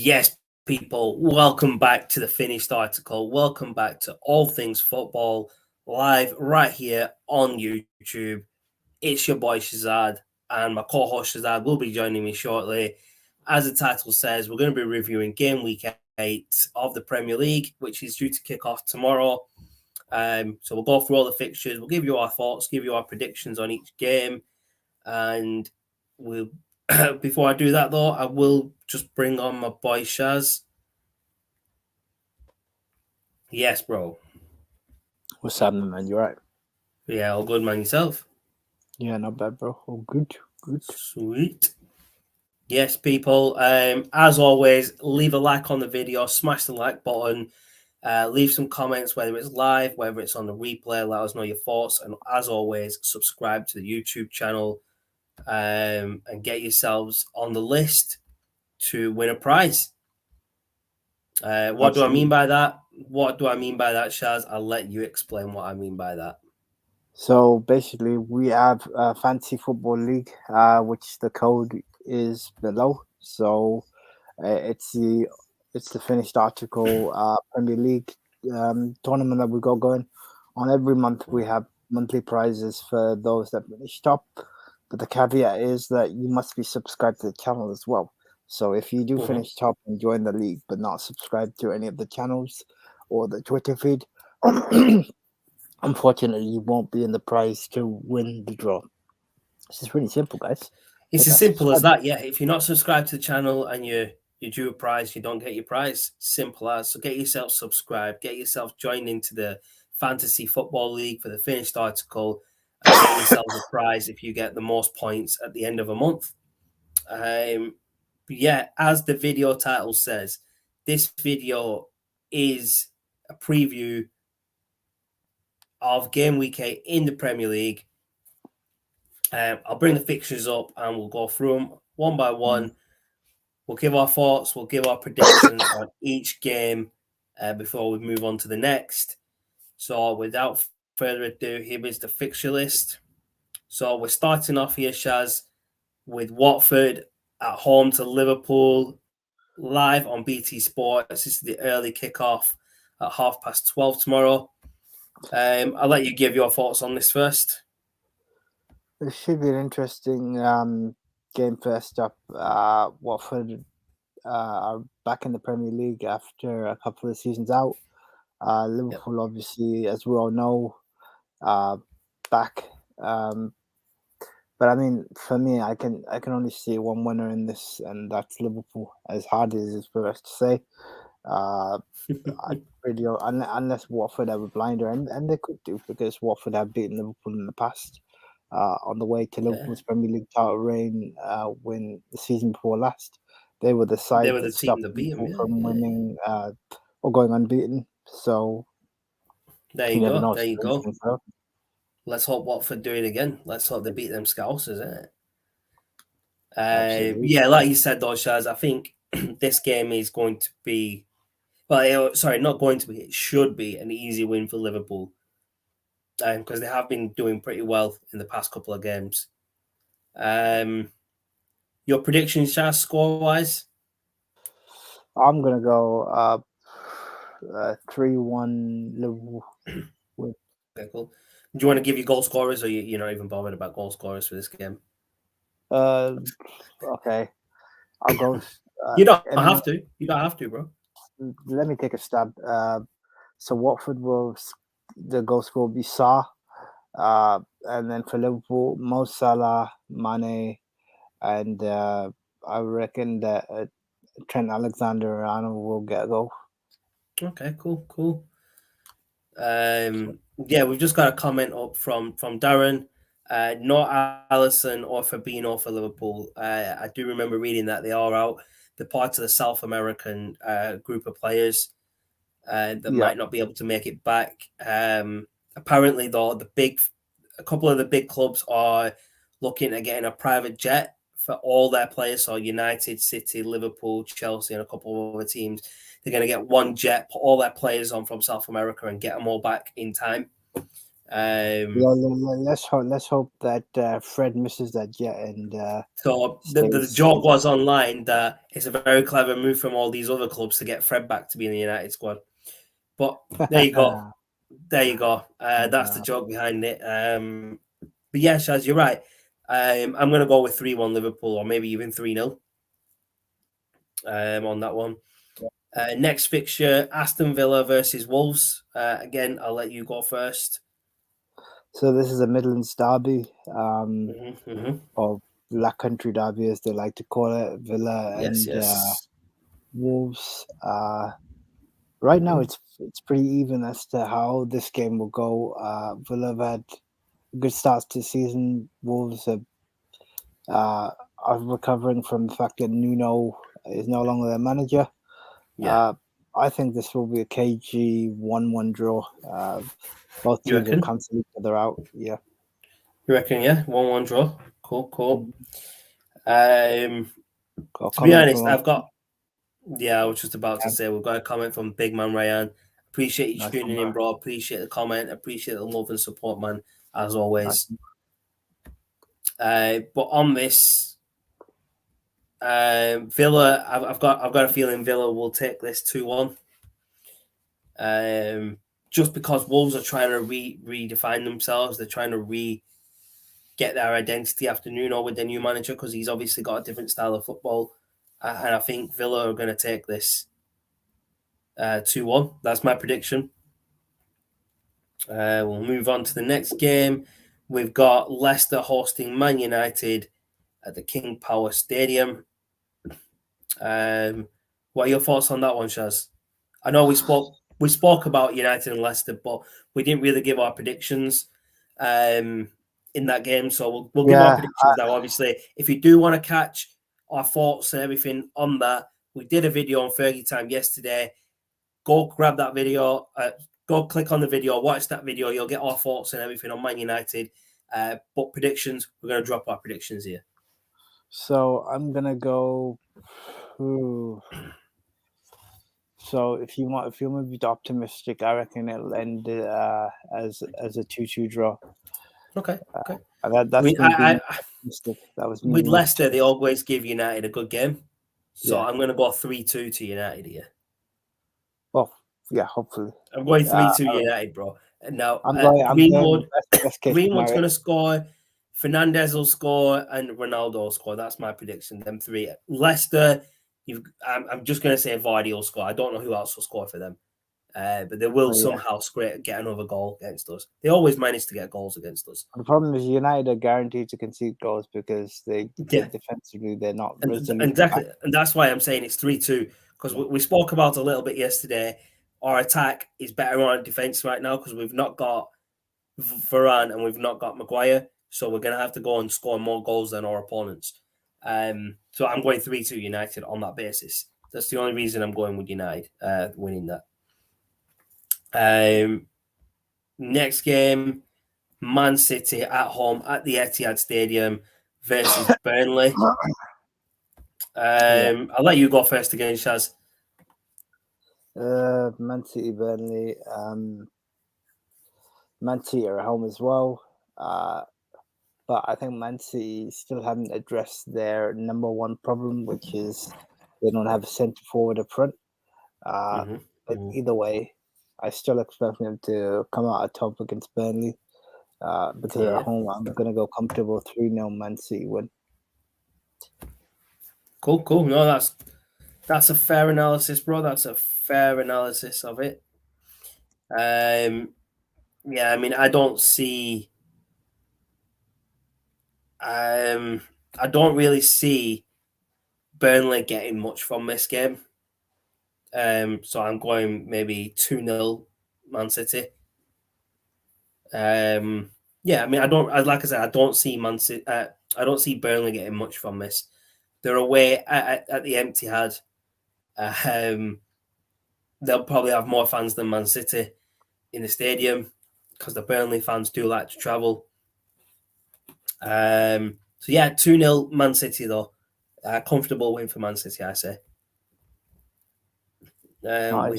Yes, people, welcome back to the finished article. Welcome back to All Things Football, live right here on YouTube. It's your boy Shazad, and my co-host Shazad will be joining me shortly. As the title says, we're going to be reviewing Game Week 8 of the Premier League, which is due to kick off tomorrow. So we'll go through all the fixtures. We'll give you our thoughts, give you our predictions on each game, and we'll before I do that, though, I will just bring on my boy Shaz. Yes, bro. What's happening, man? You right? Yeah, all good, man. Yourself? Yeah, not bad, bro. All good. Sweet. Yes, people. As always, leave a like on the video, smash the like button, leave some comments, whether it's live, whether it's on the replay. Let us know your thoughts, and as always, subscribe to the YouTube channel. And get yourselves on the list to win a prize. What do I mean by that? What do I mean by that, Shaz? I'll let you explain what I mean by that. So basically, we have a fantasy football league, which the code is below. So it's the finished article Premier League tournament that we got going on. Every month we have monthly prizes for those that finish top. But the caveat is that you must be subscribed to the channel as well. So if you do finish top and join the league, but not subscribed to any of the channels or the Twitter feed, unfortunately, you won't be in the prize to win the draw. This is really simple, guys. It's as simple as that, yeah. If you're not subscribed to the channel and you're due a prize, you don't get your prize. Simple as. So get yourself subscribed, get yourself joined into the Fantasy Football League for the finished article, and get yourself a prize if you get the most points at the end of a month. Yeah, as the video title says, this video is a preview of Game Week 8 in the Premier League. I'll bring the fixtures up and we'll go through them one by one. We'll give our thoughts, we'll give our predictions on each game before we move on to the next. So without further ado, here is the fixture list. So we're starting off here, Shaz, with Watford at home to Liverpool, live on BT Sports. This is the early kickoff at 12:30 tomorrow. I'll let you give your thoughts on this first. It should be an interesting game first up. Watford are back in the Premier League after a couple of seasons out. Liverpool, obviously, as we all know, back. But I mean, for me, I can only see one winner in this, and that's Liverpool. As hard as it is for us to say, I really don't, unless Watford have a blinder, and they could do because Watford have beaten Liverpool in the past. On the way to Liverpool's Premier League title reign, when the season before last, they were the side that stopped Liverpool from winning or going unbeaten. So there you go. There you go. Let's hope Watford do it again. Let's hope they beat them Scousers, isn't it? Yeah, like you said, though, Shaz, I think this game is going to be, well, sorry, not going to be, it should be an easy win for Liverpool because they have been doing pretty well in the past couple of games. Your predictions, Shaz, score-wise? I'm going to go 3-1 Liverpool. Okay, cool. Do you want to give your goal scorers, or you're not even bothered about goal scorers for this game? Okay. I'll go. You don't have to. You don't have to, bro. Let me take a stab. So Watford the goal scorer will be Sa. And then for Liverpool, Mo Salah, Mane, and I reckon that Trent Alexander-Arnold will get a goal. Okay, cool. Yeah, we've just got a comment up from Darren. Not Allison or Fabinho for Liverpool. I do remember reading that they are out. They're part of the South American group of players that might not be able to make it back. Apparently, though, a couple of the big clubs are looking at getting a private jet for all their players. So United, City, Liverpool, Chelsea, and a couple of other teams. They're going to get one jet, put all their players on from South America and get them all back in time. Let's hope that Fred misses that jet and So the stays. joke was online that it's a very clever move from all these other clubs to get Fred back to be in the United squad. But there you go. There you go. That's the joke behind it. But yeah, Shaz, you're right. I'm going to go with 3-1 Liverpool or maybe even 3-0 on that one. Next fixture, Aston Villa versus Wolves. Again, I'll let you go first. So this is a Midlands derby, Mm-hmm. or Black Country derby, as they like to call it. Villa and Wolves. Right now, it's pretty even as to how this game will go. Villa have had good starts to the season. Wolves are recovering from the fact that Nuno is no longer their manager. Yeah. I think this will be a KG 1-1 draw. Both teams will cancel each other out. Yeah. You reckon? Yeah, 1-1 draw. Cool. To be honest, I was just about to say we've got a comment from Big Man Ryan. Appreciate you tuning in, bro. Appreciate the comment. Appreciate the love and support, man. As always. But on this, Villa, I've got a feeling Villa will take this 2-1. Just because Wolves are trying to redefine themselves, they're trying to get their identity after Nuno with their new manager because he's obviously got a different style of football, and I think Villa are going to take this 2-1. That's my prediction. We'll move on to the next game. We've got Leicester hosting Man United at the King Power Stadium. What are your thoughts on that one, Shaz? I know we spoke about United and Leicester, but we didn't really give our predictions in that game. So we'll give our predictions now. Obviously, if you do want to catch our thoughts and everything on that, we did a video on Fergie Time yesterday. Go grab that video. Go click on the video. Watch that video. You'll get our thoughts and everything on Man United. But predictions, we're going to drop our predictions here. So I'm going to go. So if you want to be optimistic, I reckon it'll end as a 2-2 draw. Okay. With Leicester, they always give United a good game, so I'm going to go 3-2 to United here. Well, yeah, hopefully. I'm going 3-2 United, bro. And now Greenwood's going to score. Fernandes will score, and Ronaldo will score. That's my prediction. Them three. Leicester. I'm just going to say Vardy will score. I don't know who else will score for them. But they will somehow get another goal against us. They always manage to get goals against us. The problem is United are guaranteed to concede goals because defensively they're not resolute. And that's why I'm saying it's 3-2 because we spoke about a little bit yesterday. Our attack is better on defense right now because we've not got Varane and we've not got Maguire. So we're going to have to go and score more goals than our opponents. So I'm going 3-2 United on that basis. That's the only reason I'm going with United winning that. Next game, Man City at home at the Etihad Stadium versus Burnley. I'll let you go first again, Shaz. Man City, Burnley. Man City are at home as well. But I think Man City still haven't addressed their number one problem, which is they don't have a centre forward up front. But either way, I still expect them to come out on top against Burnley. Because they're at home, I'm going to go comfortable 3-0 Man City win. Cool. No, that's a fair analysis, bro. That's a fair analysis of it. Yeah, I mean, I don't really see Burnley getting much from this game. So I'm going maybe 2-0 Man City. Yeah, I mean, I don't see Man City. I don't see Burnley getting much from this. They're away at the Etihad. They'll probably have more fans than Man City in the stadium because the Burnley fans do like to travel. So yeah, 2-0 Man City though. Comfortable win for Man City, I say. Nice.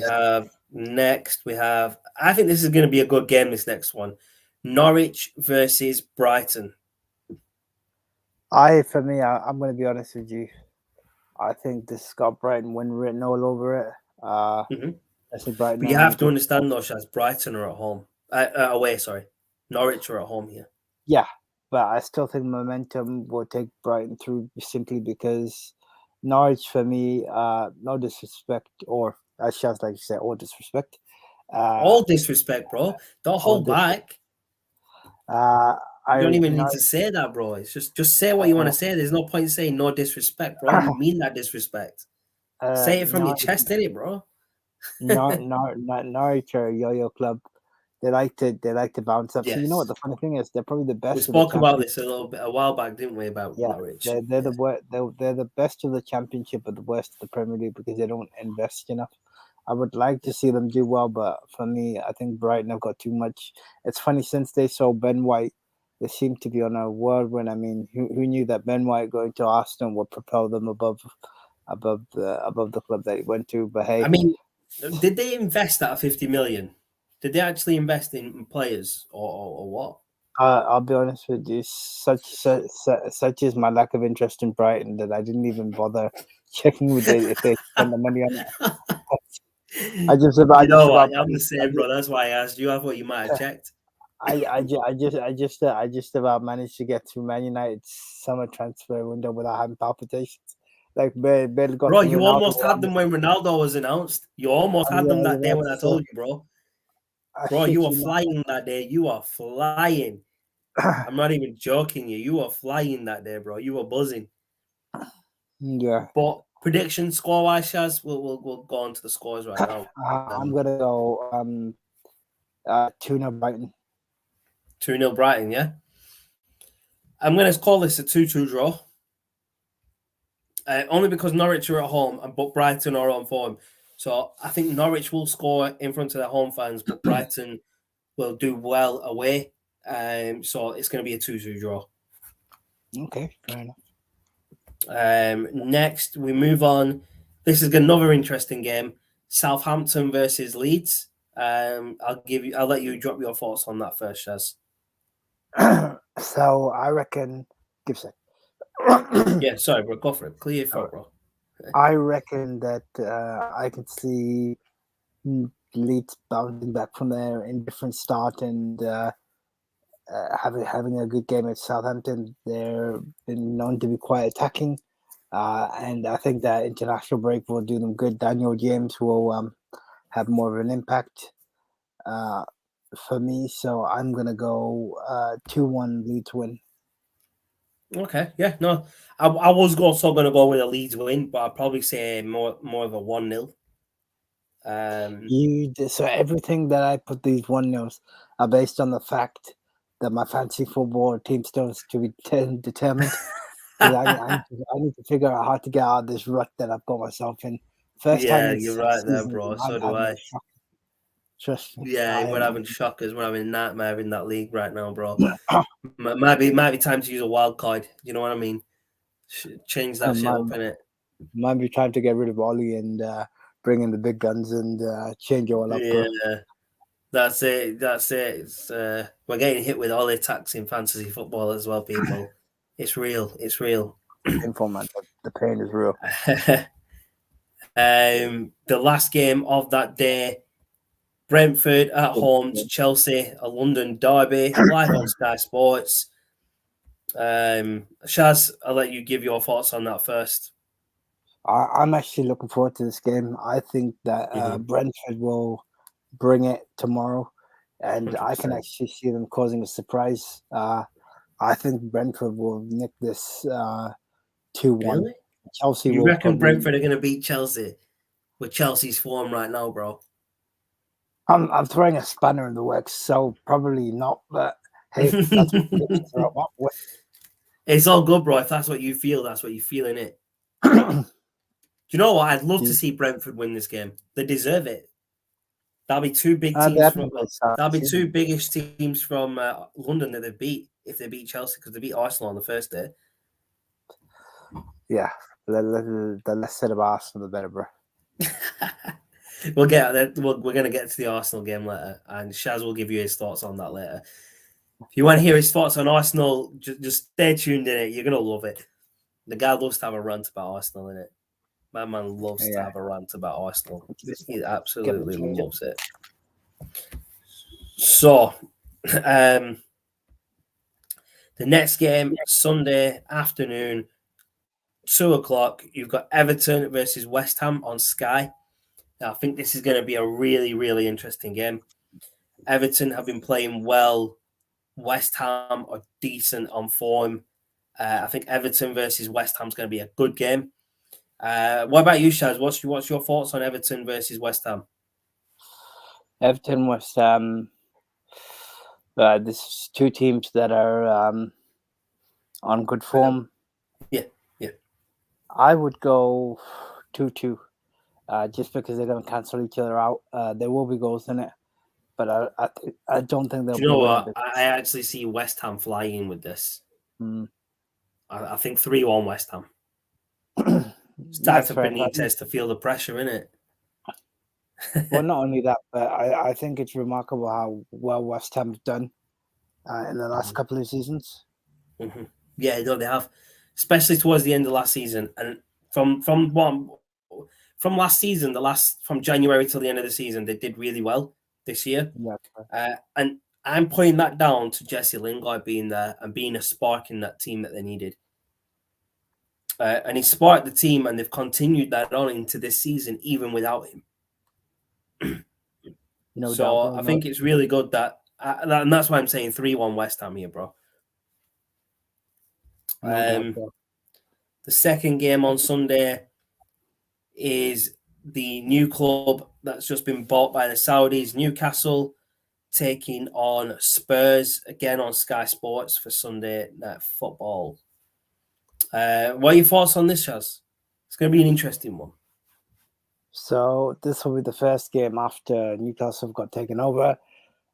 We have I think this is going to be a good game, this next one. Norwich versus Brighton. I'm going to be honest with you. I think this has got Brighton win written all over it. I see Brighton. But you have to understand, though, Shaz, Brighton are at home. Away, sorry. Norwich are at home here. Yeah, but I still think momentum will take Brighton through simply because Norwich, for me, no disrespect, or as Shaz like to say, all disrespect. All disrespect, bro. Don't hold back. You don't even need to say that, bro. It's just say what you want to say. There's no point saying no disrespect, bro. You mean that disrespect. Say it from your chest, innit, bro? Norwich are a yo-yo club. They like to bounce up. Yes. So you know what the funny thing is? They're probably the best. We spoke about this a while back, didn't we? About Norwich. They're the best of the Championship, but the worst of the Premier League because they don't invest enough. I would like to see them do well, but for me, I think Brighton have got too much. It's funny, since they sold Ben White, they seem to be on a whirlwind. I mean, who knew that Ben White going to Aston would propel them above the club that he went to? But hey, I mean, did they invest that 50 million? Did they actually invest in players or what? I'll be honest with you. Such is my lack of interest in Brighton that I didn't even bother checking with it if they spend the money on it. I'm the same, bro. That's why I asked you. I thought you might have checked. I just about managed to get through Man United's summer transfer window without having palpitations. Like, bro, you almost had them when Ronaldo was announced. You almost had them that day when I told you, bro. Bro, you were flying that day. You are flying. I'm not even joking. You were flying that day, bro. You were buzzing. Yeah. But prediction score-wise, Shaz, we'll go on to the scores right now. I'm gonna go 2-0 Brighton. 2-0 Brighton, yeah. I'm gonna call this a 2-2 draw. Only because Norwich are at home, but Brighton are on form. So I think Norwich will score in front of their home fans, but Brighton will do well away. So it's going to be a 2-2 draw. Okay, fair enough. Next, we move on. This is another interesting game. Southampton versus Leeds. I'll let you drop your thoughts on that first, Shaz. So I reckon. Give a sec. Yeah, sorry, bro. Go for it. Clear your throat, bro. I reckon that I can see Leeds bouncing back from their indifferent start and having a good game at Southampton. They've been known to be quite attacking, and I think that international break will do them good. Daniel James will have more of an impact for me, so I'm gonna go 2-1 Leeds win. Okay, yeah, no, I was also going to go with a Leeds win, but I'd probably say more of a 1-0. So everything that I put these 1-0s are based on the fact that my fantasy football team still has to be determined. I need to figure out how to get out of this rut that I've got myself in. You're right there, bro. So do I. Trust me. Yeah, we're having shockers. We're having a nightmare in that league right now, bro. might be time to use a wild card. You know what I mean? Change that shit up, innit? Might be trying to get rid of Ollie and bring in the big guns and change it all up, bro. Yeah, that's it. It's, we're getting hit with all attacks in fantasy football as well, people. It's real. Painful, man. The pain is real. The last game of that day, Brentford at home to Chelsea, a London derby, live on Sky Sports. Shaz, I'll let you give your thoughts on that first. I'm actually looking forward to this game. I think that Brentford will bring it tomorrow, and 100%. I can actually see them causing a surprise. I think Brentford will nick this 2-1. Really? Chelsea you reckon Brentford are going to beat Chelsea with Chelsea's form right now, bro? I'm throwing a spanner in the works, so probably not. But hey, that's what it's all good, bro. If that's what you feel, that's what you feel in it. Do you know what? I'd love to see Brentford win this game. They deserve it. That'll be two big teams. That'll be two biggest teams from London that they beat if they beat Chelsea, because they beat Arsenal on the first day. Yeah, the less said about Arsenal, the better, bro. We'll get there. We're going to get to the Arsenal game later, and Shaz will give you his thoughts on that later. If you want to hear his thoughts on Arsenal, just stay tuned in it. You're going to love it. The guy loves to have a rant about Arsenal, innit? My man loves to have a rant about Arsenal. He absolutely loves it. So, the next game, Sunday afternoon, 2:00, you've got Everton versus West Ham on Sky. Now, I think this is going to be a really, really interesting game. Everton have been playing well. West Ham are decent on form. I think Everton versus West Ham is going to be a good game. What about you, Shaz? What's your thoughts on Everton versus West Ham? Everton, West Ham. This is two teams that are on good form. Yeah. I would go 2-2, just because they're going to cancel each other out. There will be goals in it, but I don't think they'll. Do you know what? I actually see West Ham flying with this. I think 3-1 West Ham. It's time for Benitez to feel the pressure, innit? Well, not only that, but I think it's remarkable how well West Ham's done in the last couple of seasons. Mm-hmm. Yeah, no, they have, especially towards the end of last season, and from last season, from January till the end of the season, they did really well this year. Yeah. And I'm putting that down to Jesse Lingard being there and being a spark in that team that they needed. And he sparked the team, and they've continued that on into this season, even without him. So I think it's really good and that's why I'm saying 3-1 West Ham here, bro. The second game on Sunday is the new club that's just been bought by the Saudis, Newcastle, taking on Spurs, again on Sky Sports for Sunday Night Football. What are your thoughts on this, Shaz? It's going to be an interesting one. So this will be the first game after Newcastle got taken over.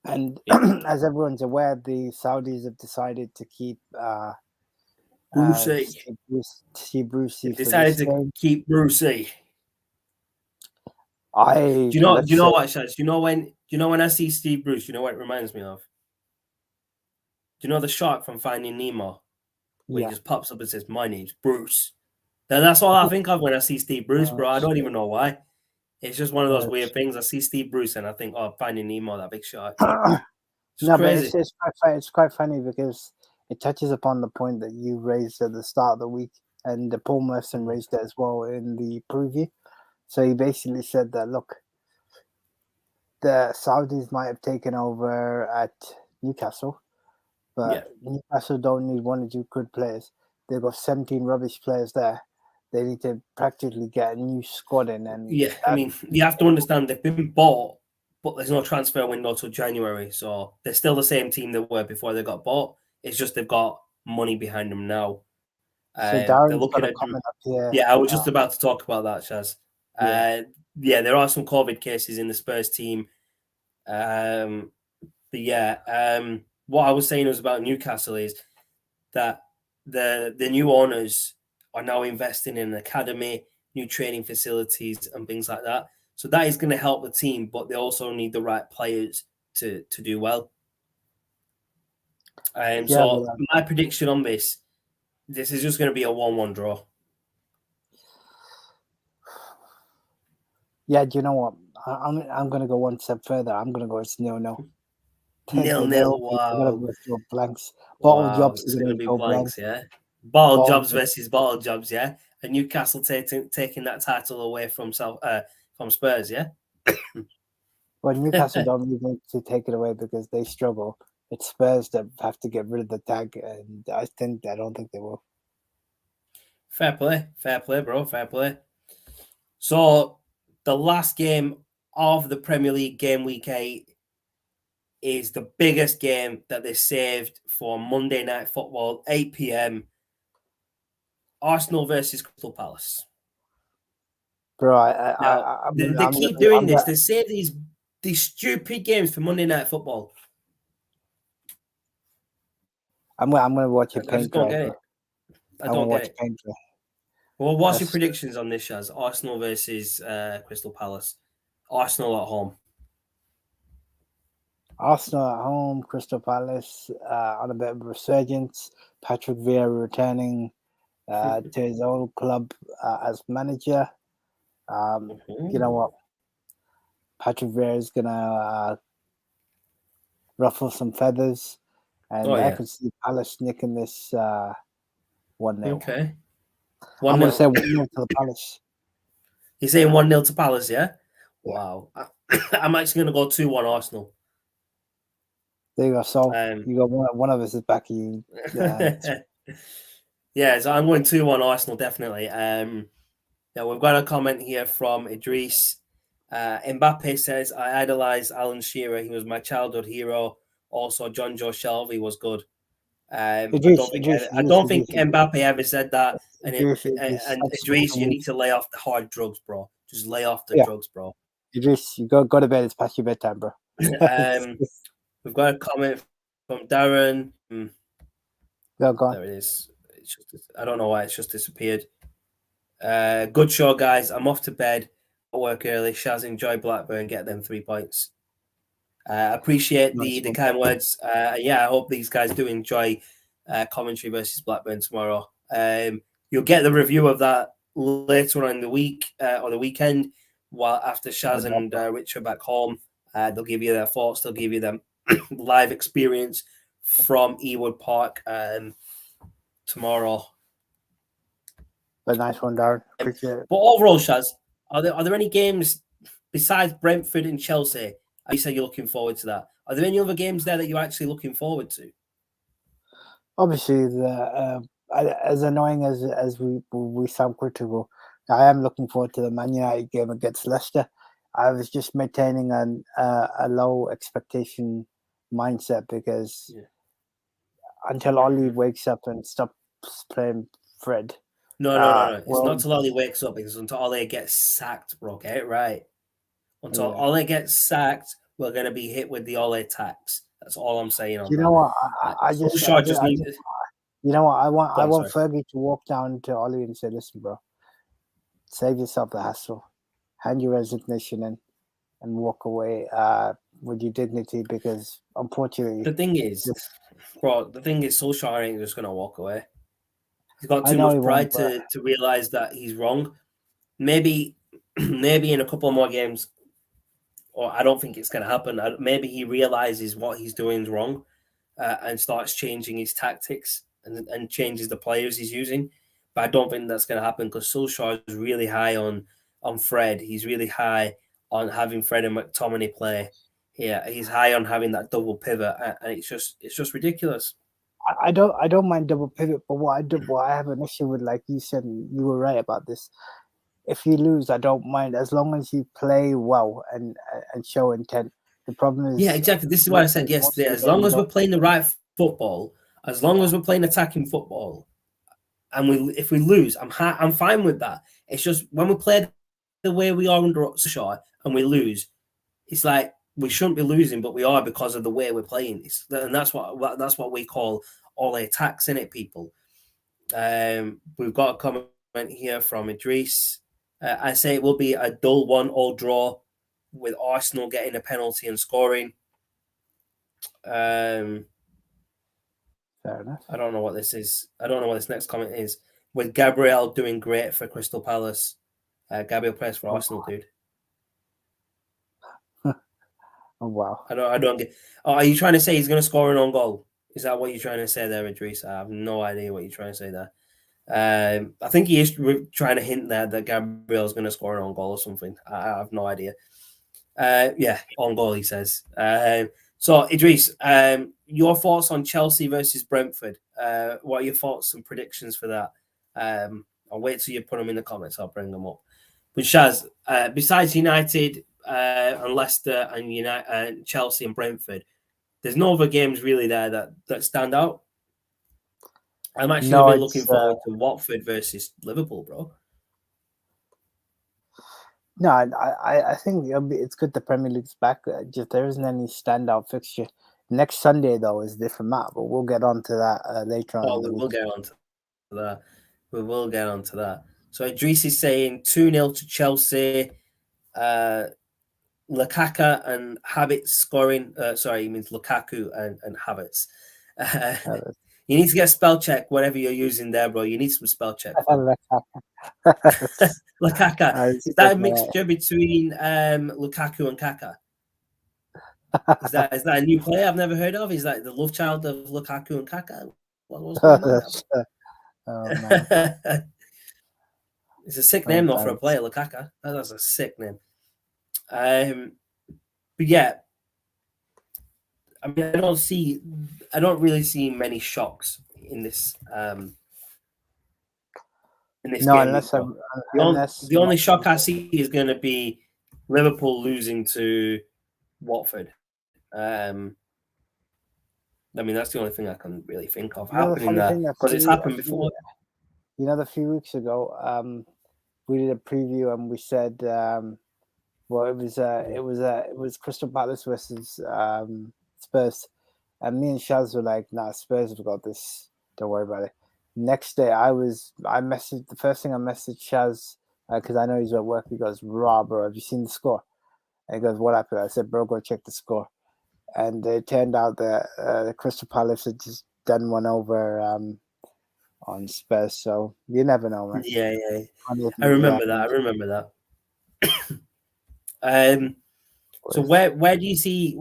And as everyone's aware, the Saudis have decided to keep Brucey. Steve Brucey. Decided to keep Brucey. Do you know what, Shaz? Do you know when I see Steve Bruce, you know what it reminds me of? Do you know the shark from Finding Nemo? Where he just pops up and says, "My name's Bruce." Then that's all I think of when I see Steve Bruce, bro. I don't even know why. It's just one of those weird things. I see Steve Bruce and I think, "Oh, Finding Nemo, that big shark." No, crazy. But it's quite funny because it touches upon the point that you raised at the start of the week, and Paul Merson raised it as well in the preview. So he basically said that, look, the Saudis might have taken over at Newcastle, but Newcastle don't need one or two good players. They've got 17 rubbish players there. They need to practically get a new squad in. And I mean, you have to understand they've been bought, but there's no transfer window till January. So they're still the same team they were before they got bought. It's just they've got money behind them now. So they're looking at comment up here. Yeah, I was just about to talk about that, Shaz. There are some COVID cases in the Spurs team. What I was saying was about Newcastle is that the new owners are now investing in an academy, new training facilities, and things like that. So that is going to help the team, but they also need the right players to do well. So my prediction on this is just going to be a 1-1 draw. Yeah, do you know what? I'm going to go one step further. I'm going to go 0-0. 0-0, wow. Blanks. Bottle jobs is going to be blanks, yeah? Bottle jobs versus bottle jobs, yeah? And Newcastle taking that title away from Spurs, yeah? Well, Newcastle don't need to take it away because they struggle. It's Spurs that have to get rid of the tag, and I don't think they will. Fair play, bro, fair play. So the last game of the Premier League Gameweek 8 is the biggest game that they saved for Monday Night Football, 8 p.m. Arsenal versus Crystal Palace. Bro, they keep doing this. They save these stupid games for Monday Night Football. I'm gonna watch it. I just don't get it. I don't get it. Well, what's your predictions on this, Shaz? Arsenal versus Crystal Palace. Arsenal at home. Arsenal at home, Crystal Palace on a bit of a resurgence. Patrick Vieira returning to his old club as manager. You know what? Patrick Vieira is going to ruffle some feathers, and I could see Palace nicking this 1-0. Okay. I'm going to say 1-0 to the Palace. You're saying 1-0 to Palace, yeah? Wow. I'm actually going to go 2-1 Arsenal. There you go. So you got one of us is back. You. Yeah, so I'm going 2-1 Arsenal, definitely. Now we've got a comment here from Idris. Mbappe says, I idolise Alan Shearer. He was my childhood hero. Also, John Joe Shelby was good. I don't think Mbappe ever said that. And Idris, you need to lay off the hard drugs, bro. Just lay off the drugs, bro. Idris, you go to bed. It's past your bedtime, bro. We've got a comment from Darren. Go on. There it is. I don't know why it's just disappeared. Good show, guys. I'm off to bed. I'll work early. Shaz, enjoy Blackburn. Get them 3 points. Appreciate the kind words. I hope these guys do enjoy commentary versus Blackburn tomorrow. You'll get the review of that later on in the week or the weekend. While after Shaz and Rich are back home, they'll give you their thoughts. They'll give you them live experience from Ewood Park tomorrow. A nice one, Darren. Appreciate it. But overall, Shaz, are there any games besides Brentford and Chelsea? You say you're looking forward to that. Are there any other games there that you're actually looking forward to? Obviously, as annoying as we sound critical, I am looking forward to the Man United game against Leicester. I was just maintaining a low expectation mindset because until Ollie wakes up and stops playing Fred. No. It's not until Ollie wakes up. It's until Ollie gets sacked, bro. Get it right. Until Ollie gets sacked, we're going to be hit with the Ollie tax. That's all I'm saying on that. You know what? You know what? I want Fergie to walk down to Ollie and say, "Listen, bro, save yourself the hassle, hand your resignation in, and walk away with your dignity." Because unfortunately, the thing is, Solskjaer ain't just going to walk away. He's got too much pride to realize that he's wrong. Maybe in a couple more games, or I don't think it's going to happen. Maybe he realizes what he's doing is wrong and starts changing his tactics and changes the players he's using. But I don't think that's going to happen because Solskjaer is really high on Fred. He's really high on having Fred and McTominay play. Yeah, he's high on having that double pivot, and it's just ridiculous. I don't mind double pivot, but what I have an issue with, like you said, you were right about this. If you lose, I don't mind as long as you play well and show intent. The problem is, exactly. This is what I said yesterday. As long as we're playing the right football, as long as we're playing attacking football, and if we lose, I'm fine with that. It's just when we play the way we are under Solskjaer and we lose, it's like we shouldn't be losing, but we are because of the way we're playing. And that's what we call all attacks, innit, people? We've got a comment here from Idris. I say it will be a dull 1-1 draw with Arsenal getting a penalty and scoring. Fair enough. I don't know what this is. I don't know what this next comment is. With Gabriel doing great for Crystal Palace. Gabriel plays for Arsenal, dude. Oh, wow. I don't get. Oh, are you trying to say he's going to score an own goal? Is that what you're trying to say there, Idris? I have no idea what you're trying to say there. I think he is trying to hint there that Gabriel's going to score an own goal or something. I have no idea. On goal, he says. So, Idris, your thoughts on Chelsea versus Brentford? What are your thoughts and predictions for that? I'll wait till you put them in the comments. I'll bring them up. But Shaz, besides United and Leicester and Chelsea and Brentford, there's no other games really there that stand out. I'm actually looking forward to Watford versus Liverpool, bro. No, I think it's good the Premier League's back. Just there isn't any standout fixture. Next Sunday, though, is a different map, but we'll get on to that later on. We will get on to that. We will get on to that. So Idris is saying 2-0 to Chelsea. Lukaku and Havertz scoring. Sorry, he means Lukaku and Havertz. You need to get a spell check, whatever you're using there, bro. You need some spell check. Lukaku. Is that a mixture between Lukaku and Kaka? Is that a new player I've never heard of? Is that the love child of Lukaku and Kaka? What's going on there? Oh, man. It's a sick name though for a player, Lukaku. That's a sick name. But yeah, I mean, I don't really see many shocks in this. In this game, the only shock I see is going to be Liverpool losing to Watford. I mean, that's the only thing I can really think of happening there because it's happened before. You know, a few weeks ago, we did a preview and we said, well, it was Crystal Palace versus Spurs, and me and Shaz were like, "Nah, Spurs have got this. Don't worry about it." Next day, the first thing I messaged Shaz because I know he's at work. He goes, "Raw, bro, have you seen the score?" And he goes, "What happened?" I said, "Bro, go check the score." And it turned out that the Crystal Palace had just done one over on Spurs. So you never know, man. Yeah. I remember that. So where do you see?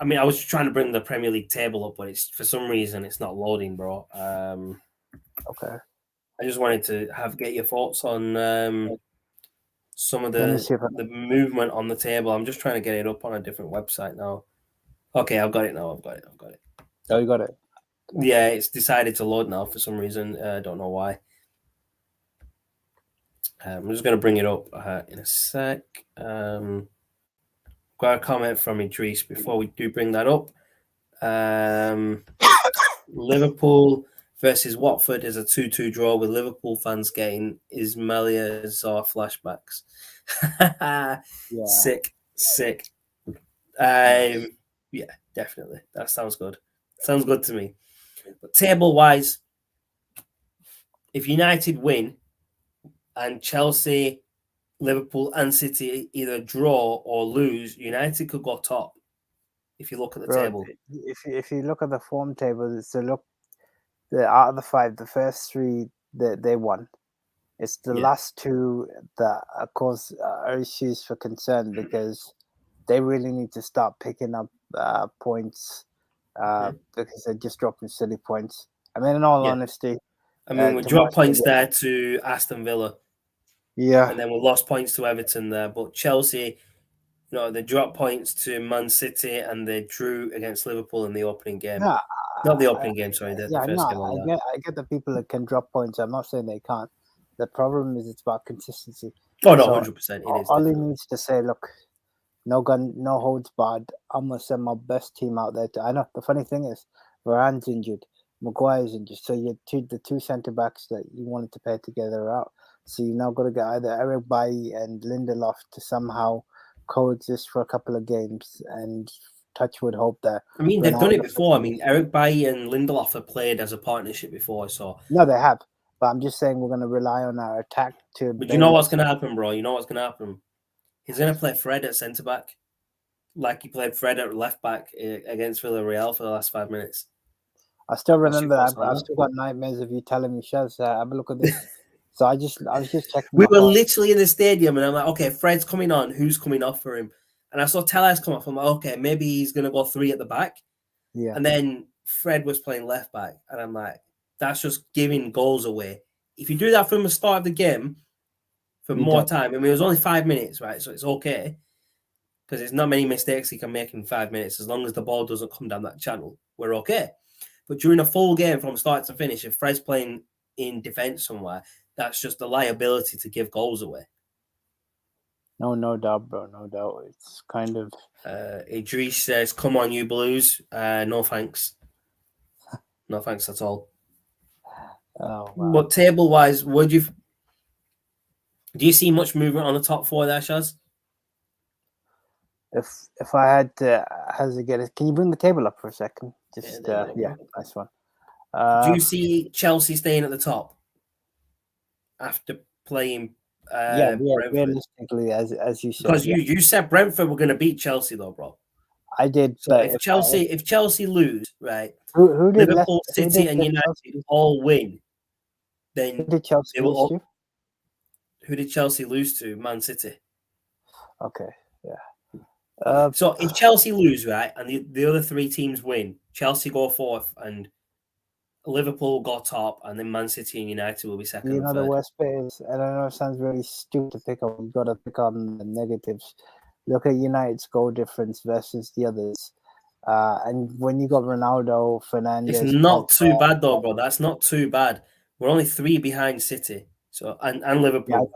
I mean, I was trying to bring the Premier League table up, but it's for some reason it's not loading, bro. Okay. I just wanted to get your thoughts on some of the movement on the table. I'm just trying to get it up on a different website now. Okay, I've got it now. I've got it. Oh, you got it? Yeah, it's decided to load now for some reason. I don't know why. I'm just going to bring it up in a sec. Got a comment from Idris before we do bring that up. Liverpool versus Watford is a 2-2 draw with Liverpool fans getting Ismaila Sarr flashbacks. Yeah. Sick. Yeah, definitely. That sounds good. Sounds good to me. But table-wise, if United win and Chelsea, Liverpool and City either draw or lose, United could go top. If you look at the table, if you look at the form table, it's out of the 5, the first 3 they won. It's the last 2 that cause issues for concern because they really need to start picking up points because they're just dropping silly points. I mean, in all honesty, I mean, we dropped points there to Aston Villa. Yeah. And then we lost points to Everton there. But Chelsea, they dropped points to Man City and they drew against Liverpool in the opening game. No, not the opening game, sorry. The first game on that. I get the people that can drop points. I'm not saying they can't. The problem is it's about consistency. Oh, no, 100%. It is. All he needs to say, look, no gun, no holds barred. I'm going to send my best team out there. I know. The funny thing is, Varane's injured. Maguire's injured. So the 2 centre-backs that you wanted to pair together are out. So you've now got to get either Eric Bailly and Lindelof to somehow coexist for a couple of games and touchwood hope that. I mean, they've done it before. I mean, Eric Bailly and Lindelof have played as a partnership before. So no, they have. But I'm just saying we're going to rely on our attack to. But you know what's going to happen, bro? You know what's going to happen? He's going to play Fred at centre-back like he played Fred at left-back against Villarreal for the last 5 minutes. I still remember that. I've still got nightmares of you telling me, Shaz, have a look at this. So I was just checking. We were literally in the stadium, and I'm like, okay, Fred's coming on. Who's coming off for him? And I saw Tellez come off. I'm like, okay, maybe he's going to go 3 at the back. Yeah. And then Fred was playing left back, and I'm like, that's just giving goals away. If you do that from the start of the game for more time, I mean, it was only 5 minutes, right? So it's okay because there's not many mistakes he can make in 5 minutes. As long as the ball doesn't come down that channel, we're okay. But during a full game from start to finish, if Fred's playing in defense somewhere, that's just a liability to give goals away. No doubt, bro. No doubt. It's kind of. Idris says, "Come on, you Blues." No thanks. No thanks at all. Oh, wow. But table-wise, do you see much movement on the top 4 there, Shaz? If I had to get it, can you bring the table up for a second? Just nice one. Do you see Chelsea staying at the top after playing Brentford. Realistically, as you said, Because you said Brentford were going to beat Chelsea, though, bro. I did. So But if Chelsea lose, right, who did Liverpool, who City, did and United all win, then who did Chelsea they will. lose to? Who did Chelsea lose to? Man City. Okay, yeah. So if Chelsea lose, right, and the other three teams win, Chelsea go fourth, and Liverpool go top, and then Man City and United will be second and the third. worst bit is, and I know it sounds really stupid to pick up. You've got to pick on the negatives. Look at United's goal difference versus the others. And when you got Ronaldo, Fernandes, It's not Pogba, too bad though, bro. That's not too bad. We're only 3 behind City, so and Liverpool.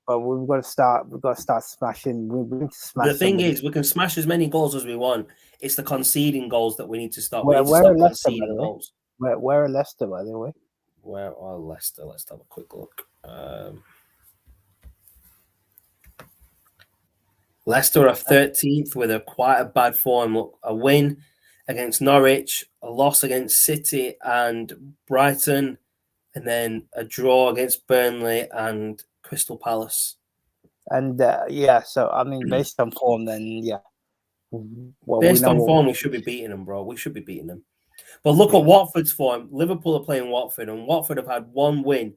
But we've got to start smashing. We need to smash. The thing is, we can smash as many goals as we want. It's the conceding goals that we need to stop. We need to Where stop are Leicester, conceding goals. Where are Leicester, by the way? Where are Leicester? Let's have a quick look. Leicester are 13th with quite a bad form. A win against Norwich, a loss against City and Brighton, and then a draw against Burnley and Crystal Palace. And so I mean, based on form, then yeah. Well, based on form, we should be beating them, bro. We should be beating them. But look at Watford's form. Liverpool are playing Watford, and Watford have had 1 win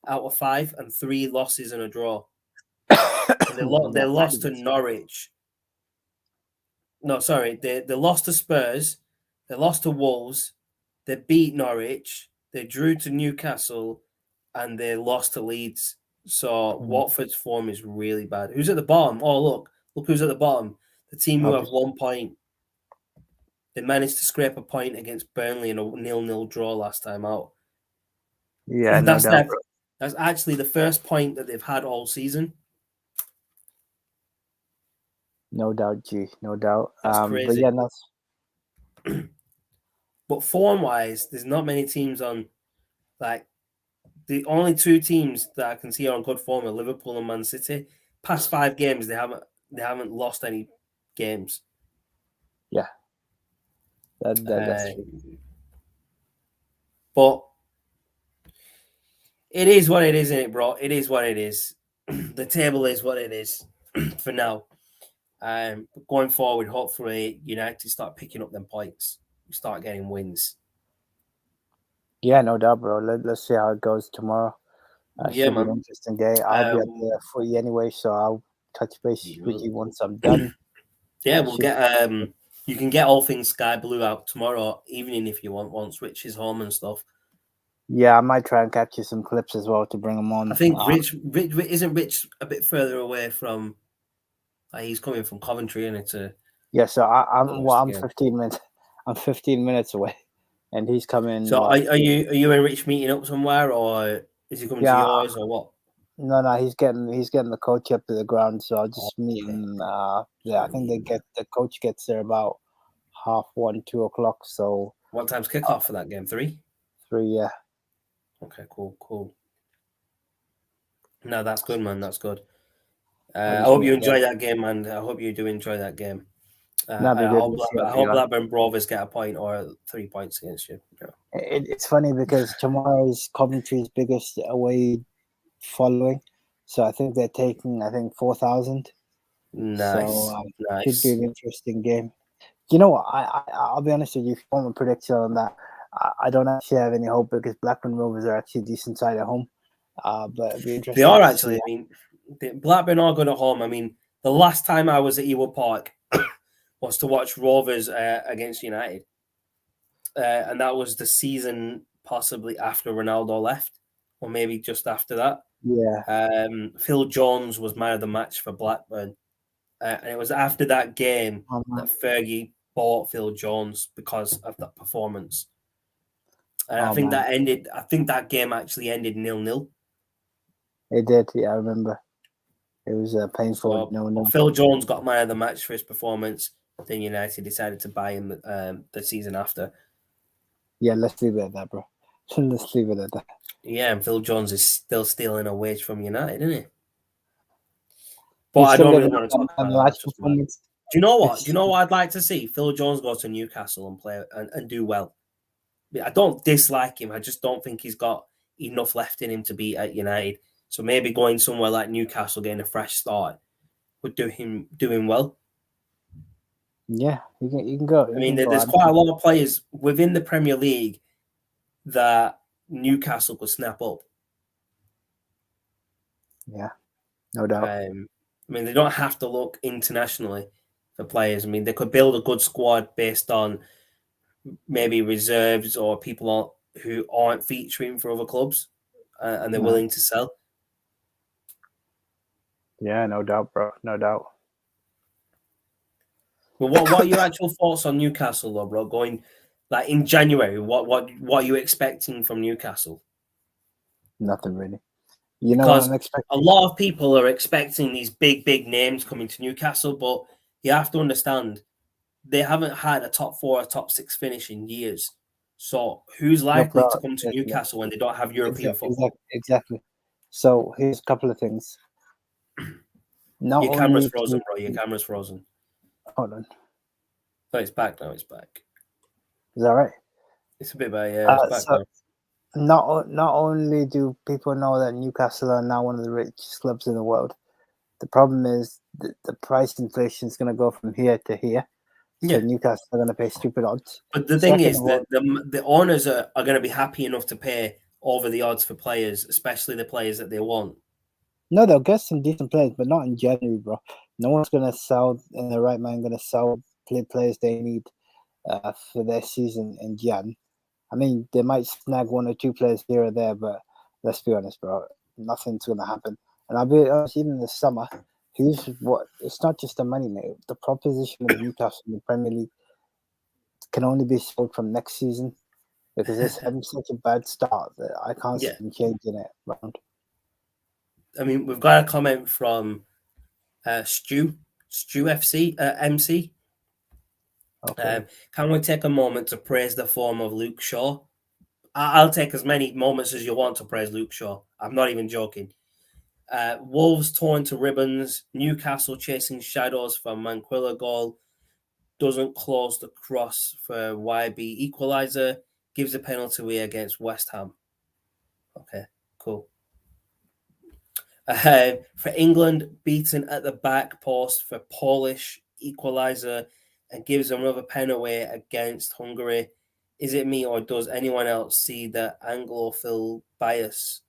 out of 5 and 3 losses and a draw. They lost to Norwich. No, sorry. They lost to Spurs. They lost to Wolves. They beat Norwich. They drew to Newcastle. And they lost to Leeds. So Watford's form is really bad. Who's at the bottom? Oh, look who's at the bottom. The team who have 1 point. They managed to scrape a point against Burnley in a 0-0 draw last time out. Yeah, that's actually the first point that they've had all season. No doubt, G. No doubt. That's crazy. But yeah, that's. But form-wise, there's not many teams on. Like the only 2 teams that I can see on good form are Liverpool and Man City. Past 5 games, they haven't lost any games. Yeah, that's true. But it is what it is, isn't it, bro? It is what it is. The table is what it is for now. Going forward, hopefully, United start picking up them points. Start getting wins. Yeah, no doubt, bro. Let's see how it goes tomorrow. Should be an interesting day. I'll be at the footy anyway, so I'll touch base with you once I'm done. Yeah, we'll get you can get all things Sky Blue out tomorrow evening if you want, once Rich is home and stuff. Yeah, I might try and capture some clips as well to bring them on. I think Rich isn't Rich a bit further away from. He's coming from Coventry, and it's a. Yeah, so I'm 15 minutes. I'm 15 minutes away, and he's coming. So are you and Rich meeting up somewhere, or is he coming to yours, or what? No, he's getting the coach up to the ground, so I'll just meet him. I think the coach gets there about 1:30, 2 o'clock. So what time's kickoff for that game? 3? 3, yeah. Okay, cool. No, that's good, man. That's good. I hope you enjoy that game, man. I hope you do enjoy that game. I hope Blackburn Rovers get a point or 3 points against you. Yeah. It's funny because tomorrow is Coventry's biggest away following, so I think they're taking 4,000. Nice, so should be an interesting game. You know what? I'll be honest with you. If you want a prediction on that, I don't actually have any hope because Blackburn Rovers are actually a decent side at home. But it'd be interesting. They are actually. I mean, Blackburn are good at home. I mean, the last time I was at Ewood Park was to watch Rovers against United, and that was the season possibly after Ronaldo left, or maybe just after that. Yeah. Phil Jones was man of the match for Blackburn, and it was after that game that Fergie bought Phil Jones because of that performance. And I think that game actually ended 0-0. It did, yeah, I remember. It was painful. So, Phil Jones got man of the match for his performance. Then United decided to buy him the season after. Yeah, let's leave it at that, bro. Let's leave it at that. Yeah, and Phil Jones is still stealing a wage from United, isn't he? But I don't really want to talk about that. Do you know what? Do you know what I'd like to see? Phil Jones go to Newcastle and play and do well. I don't dislike him. I just don't think he's got enough left in him to be at United. So maybe going somewhere like Newcastle, getting a fresh start, would do him doing well. Yeah, you can go. I mean, there's quite a lot of players within the Premier League that Newcastle could snap up. Yeah, no doubt. I mean, they don't have to look internationally for players. I mean, they could build a good squad based on maybe reserves or people who aren't featuring for other clubs, and they're willing to sell. Yeah, no doubt, bro. No doubt. Well, what are your actual thoughts on Newcastle, though, bro? Going like in January, what are you expecting from Newcastle? Nothing really. You know Because what I'm expecting? a lot of people are expecting these big names coming to Newcastle, but you have to understand they haven't had a top 4 or top 6 finish in years. So who's likely to come to Newcastle when they don't have European football? Exactly. So here's a couple of things. Your camera's frozen, bro. Your camera's frozen. Hold on. No, it's back now. It's back. Is that right? It's a bit bad. Yeah, it's back now. Not only do people know that Newcastle are now one of the richest clubs in the world, the problem is the price inflation is going to go from here to here. So Newcastle are going to pay stupid odds. But the thing is that the owners are going to be happy enough to pay over the odds for players, especially the players that they want. No, they'll get some decent players, but not in January, bro. No one's going to sell in the right mind. Going to sell players they need for their season in Jan. I mean, they might snag 1 or 2 players here or there, but let's be honest, bro. Nothing's going to happen. And I'll be honest, even this summer, it's not just the money, mate. The proposition of Newcastle in the Premier League can only be sold from next season because it's having such a bad start that I can't see them changing it around. I mean, we've got a comment from Stu FC MC. Okay. Can we take a moment to praise the form of Luke Shaw? I'll take as many moments as you want to praise Luke Shaw. I'm not even joking. Wolves torn to ribbons. Newcastle chasing shadows for Manquilla goal. Doesn't close the cross for YB equaliser. Gives a penalty away against West Ham. Okay, cool. For England, beaten at the back post for Polish equaliser and gives another pen away against Hungary. Is it me or does anyone else see the Anglophil bias?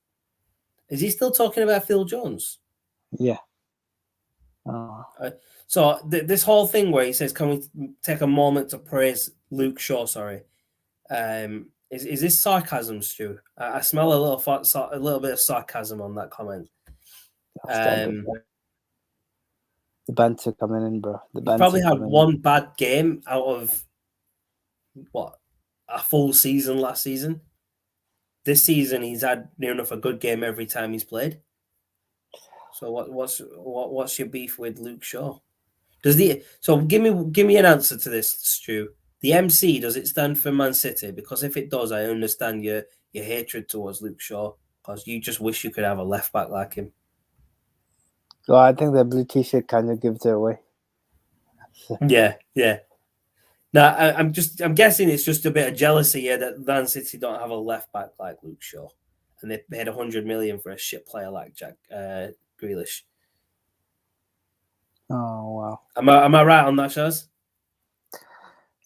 Is he still talking about Phil Jones? Yeah. So this whole thing where he says, "Can we take a moment to praise Luke Shaw?" Sorry, is this sarcasm, Stu? I smell a little bit of sarcasm on that comment. The banter coming in, bro. He probably had one bad game out of a full season last season. This season, he's had near enough a good game every time he's played. So what's your beef with Luke Shaw? So give me an answer to this, Stu. The MC, does it stand for Man City? Because if it does, I understand your hatred towards Luke Shaw because you just wish you could have a left back like him. Well, I think the blue t-shirt kind of gives it away. Yeah. No, I'm guessing it's just a bit of jealousy here that Man City don't have a left back like Luke Shaw, and they paid 100 million for a shit player like Jack Grealish. Oh wow! Am I right on that, Shaz?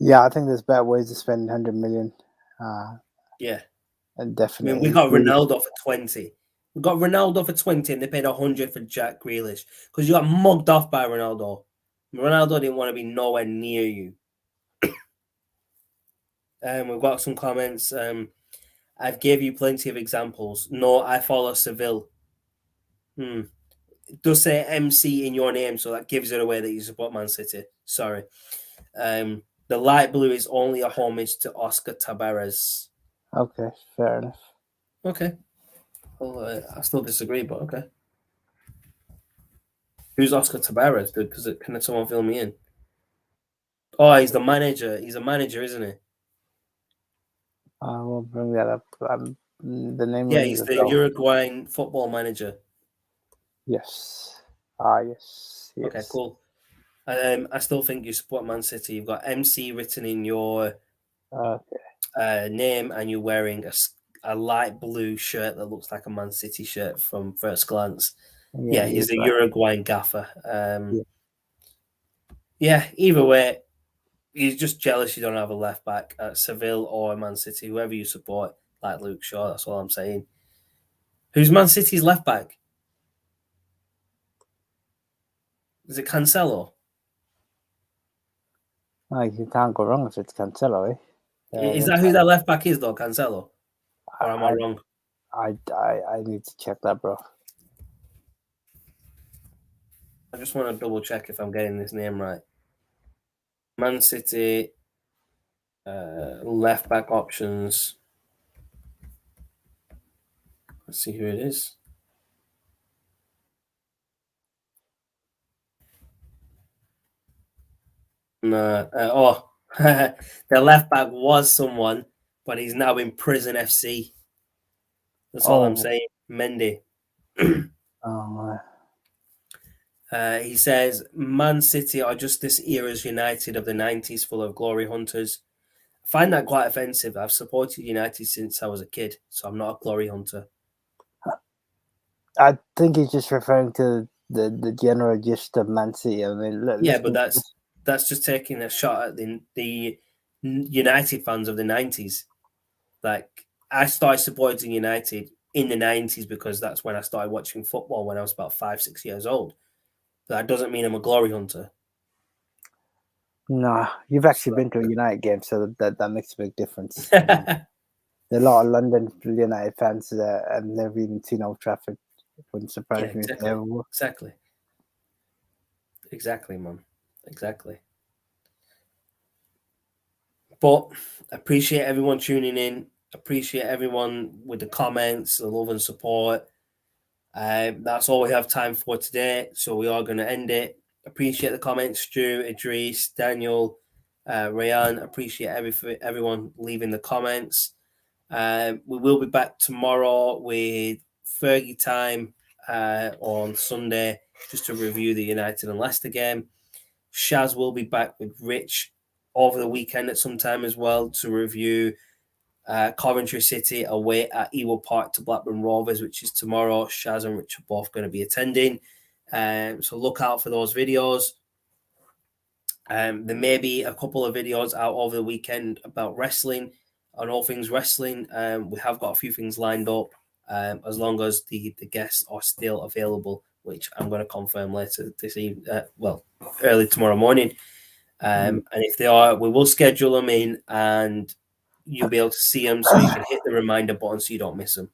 Yeah, I think there's better ways to spend 100 million. Yeah, and definitely. I mean, we got Ronaldo for 20. We got Ronaldo for 20, and they paid 100 for Jack Grealish because you got mugged off by Ronaldo. Ronaldo didn't want to be nowhere near you. We've got some comments. I've gave you plenty of examples. No, I follow Seville. It does say MC in your name, so that gives it away that you support Man City. Sorry. The light blue is only a homage to Oscar Tabarez. Okay, fair enough. Okay. Well, I still disagree, but okay. Who's Oscar Tabarez, dude? Can someone fill me in? Oh, he's the manager. He's a manager, isn't he? I will bring that up. The name. Yeah, he's the Uruguayan football manager. Yes. Yes. Okay, cool. I still think you support Man City. You've got MC written in your name, and you're wearing a light blue shirt that looks like a Man City shirt from first glance. Yeah, He's a right. Uruguayan gaffer. Either way, he's just jealous you don't have a left back at Seville or Man City, whoever you support, like Luke Shaw. That's all I'm saying. Who's Man City's left back? Is it Cancelo? You can't go wrong if it's Cancelo, eh? Is that who that left back is, though, Cancelo? Or am I wrong? I need to check that, bro. I just want to double check if I'm getting this name right. Man City left back options. Let's see who it is. No. The left back was someone, but he's now in Prison FC. That's all I'm saying. Mendy. He says, Man City are just this era's United of the 90s, full of glory hunters. I find that quite offensive. I've supported United since I was a kid, so I'm not a glory hunter. I think he's just referring to the general gist of Man City. I mean, but that's just taking a shot at the United fans of the 90s. Like, I started supporting United in the 90s because that's when I started watching football when I was about 5-6 years old. But that doesn't mean I'm a glory hunter. No, you've actually been to a United game, so that makes a big difference. There are a lot of London United fans that have never even seen Old Trafford. It wouldn't surprise me if they ever were. Exactly, man. Exactly. But appreciate everyone tuning in. Appreciate everyone with the comments, the love and support. That's all we have time for today. So we are going to end it. Appreciate the comments, Stu, Idris, Daniel, Rayan. Appreciate everyone leaving the comments. We will be back tomorrow with Fergie time on Sunday just to review the United and Leicester game. Shaz will be back with Rich over the weekend at some time as well to review Coventry City away at Ewood Park to Blackburn Rovers, which is tomorrow. Shaz and Rich are both going to be attending. So look out for those videos. There may be a couple of videos out over the weekend about wrestling and all things wrestling. We have got a few things lined up as long as the guests are still available, which I'm going to confirm later this evening, early tomorrow morning. And if they are, we will schedule them in and you'll be able to see them so you can hit the reminder button so you don't miss them.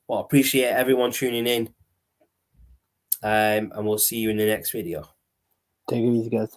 Well, appreciate everyone tuning in. And we'll see you in the next video. Take it easy, guys.